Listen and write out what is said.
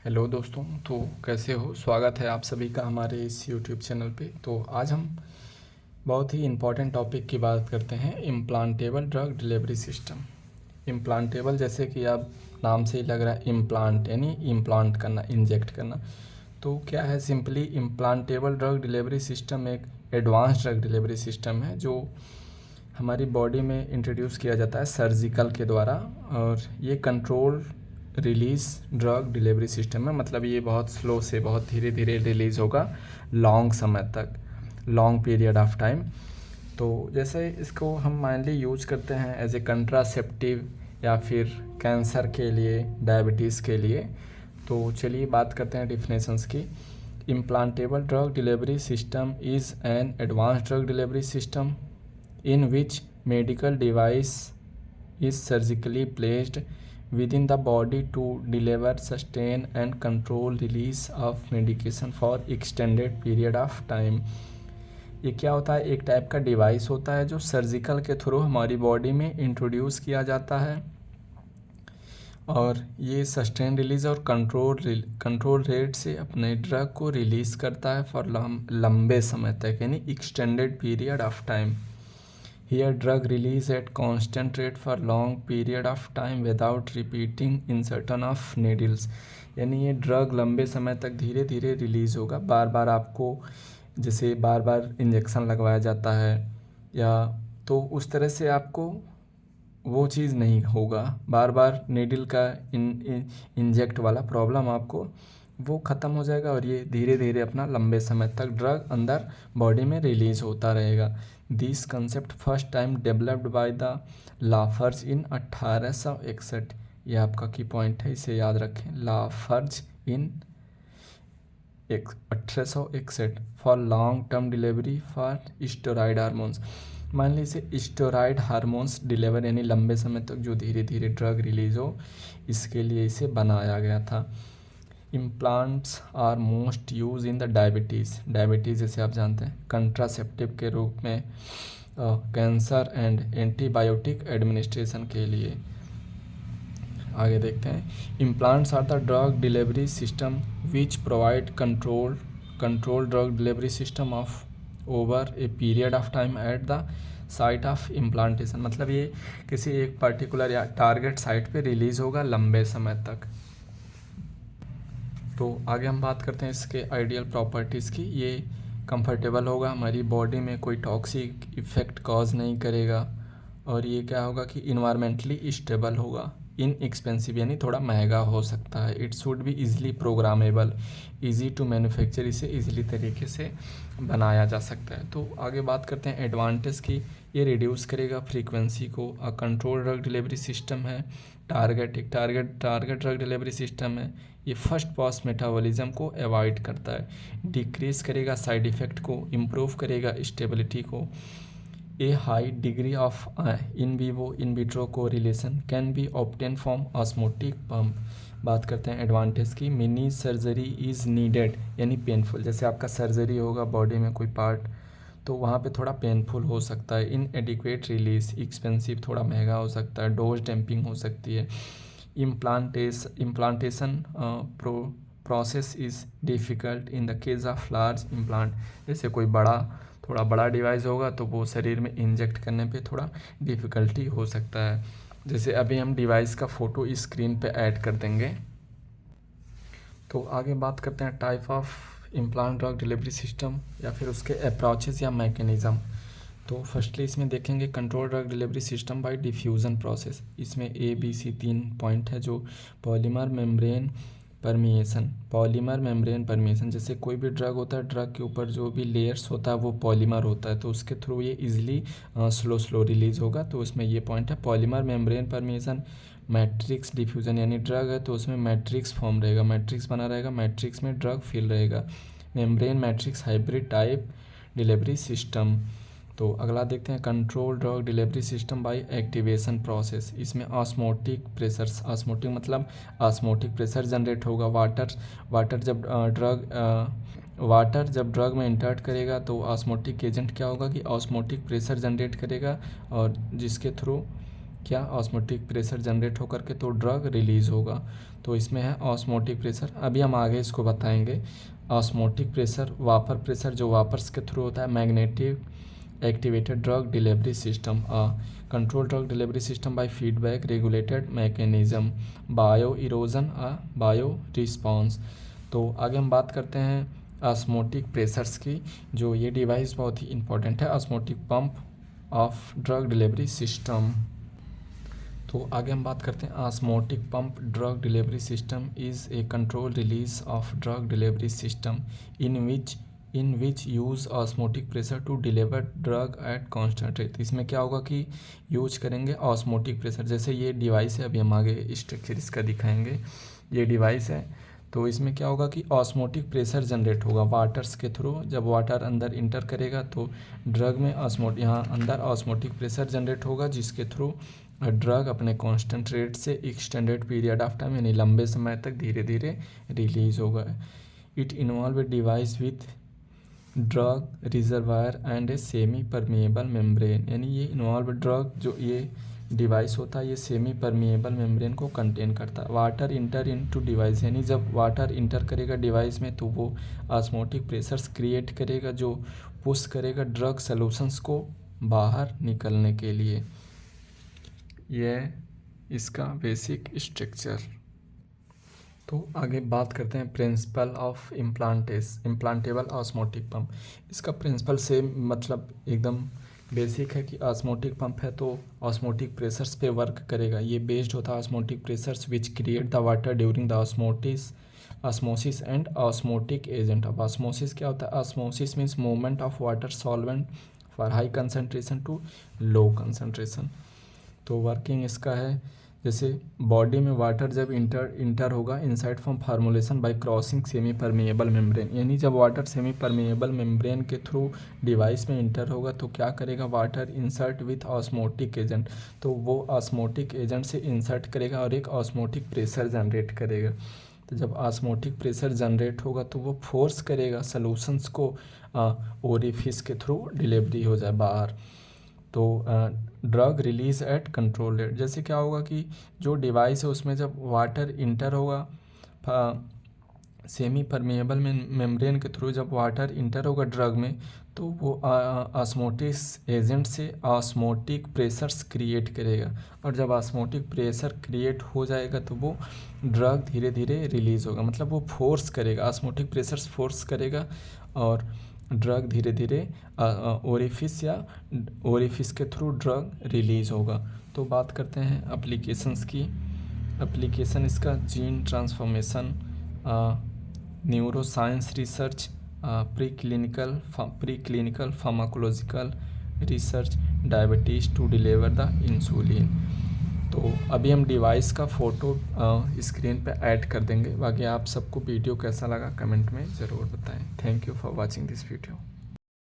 Hello दोस्तों, तो कैसे हो। स्वागत है आप सभी का हमारे इस यूट्यूब चैनल पे। तो आज हम बहुत ही इम्पॉर्टेंट टॉपिक की बात करते हैं, implantable drug delivery system. Implantable जैसे कि आप नाम से ही लग रहा है, इम्प्लांट यानी इम्प्लांट करना, इंजेक्ट करना। तो क्या है, simply implantable drug delivery system एक एडवांस ड्रग डिलीवरी सिस्टम है जो हमारी बॉडी में इंट्रोड्यूस किया जाता है सर्जिकल के द्वारा। और ये control release drug delivery system है, मतलब ये बहुत स्लो से बहुत धीरे धीरे रिलीज़ होगा लॉन्ग समय तक, लॉन्ग पीरियड ऑफ टाइम। तो जैसे इसको हम माइनली यूज करते हैं एज ए कंट्रासेप्टिव या फिर कैंसर के लिए, डायबिटीज़ के लिए। तो चलिए बात करते हैं डिफिनेशंस की। Implantable drug delivery system is an advance drug delivery system in which medical device is surgically placed within the body to deliver, sustain and control release of medication for extended period of time। ये क्या होता है, एक type का device होता है जो surgical के थ्रू हमारी बॉडी में इंट्रोड्यूस किया जाता है और ये सस्टेन रिलीज और कंट्रोल रेट से अपने ड्रग को रिलीज़ करता है फॉर लंबे समय तक, यानी extended period of time. Here drug release at constant rate for long period of time without repeating insertion of needles। यानी ये ड्रग लंबे समय तक धीरे धीरे रिलीज़ होगा। बार बार आपको जैसे बार बार इंजेक्शन लगवाया जाता है या तो उस तरह से आपको वो चीज़ नहीं होगा। बार बार नीडल का इंजेक्ट वाला प्रॉब्लम आपको वो ख़त्म हो जाएगा और ये धीरे धीरे अपना लंबे समय तक ड्रग अंदर बॉडी में रिलीज़ होता रहेगा। This concept first time developed by the Lafarge in 1861। ये आपका की पॉइंट है, इसे याद रखें। Lafarge in 1861 for long term delivery for steroid hormones. मान लीजिए स्टेरॉयड हार्मोन्स डिलीवर, यानी लंबे समय तक जो धीरे धीरे ड्रग रिलीज़ हो, इसके लिए इसे बनाया गया था। Implants are most use in the diabetes जैसे आप जानते हैं, कंट्रासेप्टिव के रूप में, कैंसर एंड एंटीबायोटिक एडमिनिस्ट्रेशन के लिए। आगे देखते हैं। Implants are the drug delivery system which provide control drug delivery system of over a period of time at the site of implantation. मतलब ये किसी एक पर्टिकुलर या टारगेट साइट पे रिलीज़ होगा लंबे समय तक। तो आगे हम बात करते हैं इसके आइडियल प्रॉपर्टीज़ की। ये कंफर्टेबल होगा, हमारी बॉडी में कोई टॉक्सिक इफ़ेक्ट कॉज नहीं करेगा और ये क्या होगा कि इन्वायरमेंटली स्टेबल होगा। इनएक्सपेंसिव यानी थोड़ा महंगा हो सकता है। It should be easily programmable, easy to manufacture, इसे इजीली तरीके से बनाया जा सकता है। तो आगे बात करते हैं एडवांटेज की। ये रिड्यूस करेगा फ्रीक्वेंसी को। कंट्रोल ड्रग डिलीवरी सिस्टम है। टारगेट ड्रग डिलीवरी सिस्टम है। ये फर्स्ट पास मेटाबॉलिज्म को अवॉइड करता है। डिक्रीज करेगा साइड इफ़ेक्ट को, इम्प्रूव करेगा स्टेबिलिटी को। A high degree of in vivo in vitro correlation can be obtain from osmotic pump. बात करते हैं एडवांटेज की। मिनी सर्जरी इज़ नीडेड, यानी पेनफुल। जैसे आपका सर्जरी होगा बॉडी में कोई पार्ट, तो वहाँ पे थोड़ा पेनफुल हो सकता है। इन एडिक्वेट रिलीज, एक्सपेंसिव, थोड़ा महंगा हो सकता है। डोज डैम्पिंग हो सकती है। Implantation process is difficult in the case of large implant. जैसे कोई थोड़ा बड़ा डिवाइस होगा तो वो शरीर में इंजेक्ट करने पे थोड़ा डिफ़िकल्टी हो सकता है। जैसे अभी हम डिवाइस का फ़ोटो इस स्क्रीन पे ऐड कर देंगे। तो आगे बात करते हैं type of implant drug delivery system या फिर उसके अप्रोचेस या मैकेनिज़्म। तो फर्स्टली इसमें देखेंगे control drug delivery system by diffusion process. इसमें ABC 3 पॉइंट है, जो पॉलीमर मेम्ब्रेन परमिएशन। जैसे कोई भी ड्रग होता है, ड्रग के ऊपर जो भी लेयर्स होता है वो पॉलीमर होता है, तो उसके थ्रू ये इजीली स्लो रिलीज़ होगा। तो उसमें ये पॉइंट है polymer membrane permeation. Matrix diffusion, यानी ड्रग है तो उसमें मैट्रिक्स फॉर्म रहेगा, मैट्रिक्स बना रहेगा, मैट्रिक्स में ड्रग फिल रहेगा। Membrane matrix hybrid type delivery system. तो अगला देखते हैं control drug delivery system by activation process. इसमें ऑस्मोटिक मतलब ऑस्मोटिक प्रेशर जनरेट होगा। वाटर जब ड्रग में इंटर्ट करेगा तो ऑस्मोटिक एजेंट क्या होगा कि ऑस्मोटिक प्रेशर जनरेट करेगा और जिसके थ्रू क्या ऑस्मोटिक प्रेशर जनरेट होकर के तो ड्रग रिलीज होगा। तो इसमें है ऑस्मोटिक प्रेशर। अभी हम आगे इसको बताएंगे। ऑस्मोटिक प्रेशर वापर प्रेशर जो वापर्स के थ्रू होता है। Magnetic activated drug delivery system control drug delivery system by feedback regulated mechanism bio erosion bio response. तो आगे हम बात करते हैं ऑस्मोटिक प्रेशर्स की। जो ये डिवाइस बहुत ही इंपॉर्टेंट है, osmotic pump of drug delivery system. तो आगे हम बात करते हैं osmotic pump drug delivery system is a control release of drug delivery system in which use osmotic pressure to deliver drug at constant rate. इसमें क्या होगा कि यूज करेंगे ऑस्मोटिक प्रेशर। जैसे ये डिवाइस है, अभी हम आगे स्ट्रक्चर इसका दिखाएंगे। ये डिवाइस है, तो इसमें क्या होगा कि ऑस्मोटिक प्रेशर जनरेट होगा वाटर्स के थ्रू। जब वाटर अंदर इंटर करेगा तो ड्रग में यहाँ अंदर ऑस्मोटिक प्रेशर जनरेट होगा, जिसके थ्रू ड्रग अपने कांस्टेंट रेट से एक्सटेंडेड पीरियड ऑफ टाइम यानी लंबे समय तक धीरे धीरे रिलीज होगा। It involve a device with drug reservoir and a semi permeable membrane. यानी ये इन्वॉल्व ड्रग जो ये डिवाइस होता है, ये सेमी परमिएबल मेम्ब्रेन को कंटेन करता है। वाटर इंटर इनटू डिवाइस, यानी जब वाटर इंटर करेगा डिवाइस में तो वो ऑस्मोटिक प्रेशर्स क्रिएट करेगा जो पुश करेगा ड्रग सॉल्यूशंस को बाहर निकलने के लिए। यह इसका बेसिक स्ट्रक्चर। तो आगे बात करते हैं principle of implantable osmotic pump. इसका प्रिंसिपल से मतलब एकदम बेसिक है कि ऑस्मोटिक पंप है तो ऑस्मोटिक प्रेशर्स पे वर्क करेगा। ये बेस्ड होता है osmotic pressures which create the water during the osmosis and osmotic agent. अब ऑस्मोसिस क्या होता है? Osmosis means movement of water solvent for high concentration to low concentration. तो वर्किंग इसका है, जैसे बॉडी में वाटर जब इंटर होगा inside from formulation by crossing semi permeable membrane. यानी जब वाटर सेमी परमिएबल मेम्ब्रेन के थ्रू डिवाइस में इंटर होगा तो क्या करेगा? Water insert with osmotic agent. तो वो ऑस्मोटिक एजेंट से इंसर्ट करेगा और एक ऑस्मोटिक प्रेशर जनरेट करेगा। तो जब ऑस्मोटिक प्रेशर जनरेट होगा तो वो फोर्स करेगा सॉल्यूशंस को ओरिफिस के थ्रू डिलीवरी हो जाए बाहर। तो drug release at control rate. जैसे क्या होगा कि जो डिवाइस है उसमें जब वाटर इंटर होगा सेमी परमिएबल मेम्ब्रेन के थ्रू, जब वाटर इंटर होगा ड्रग में तो वो ऑस्मोटिक एजेंट से ऑस्मोटिक प्रेशर्स क्रिएट करेगा। और जब ऑस्मोटिक प्रेशर क्रिएट हो जाएगा तो वो ड्रग धीरे धीरे रिलीज़ होगा। मतलब वो फोर्स करेगा, ऑस्मोटिक प्रेशर्स फोर्स करेगा और ड्रग धीरे धीरे ओरिफिस के थ्रू ड्रग रिलीज होगा। तो बात करते हैं एप्लीकेशंस की। एप्लीकेशन इसका gene transformation, neuroscience research, pre clinical pharmacological research, diabetes to deliver the insulin. तो अभी हम डिवाइस का फ़ोटो स्क्रीन पे ऐड कर देंगे। बाकी आप सबको वीडियो कैसा लगा कमेंट में ज़रूर बताएं। Thank you for watching this video.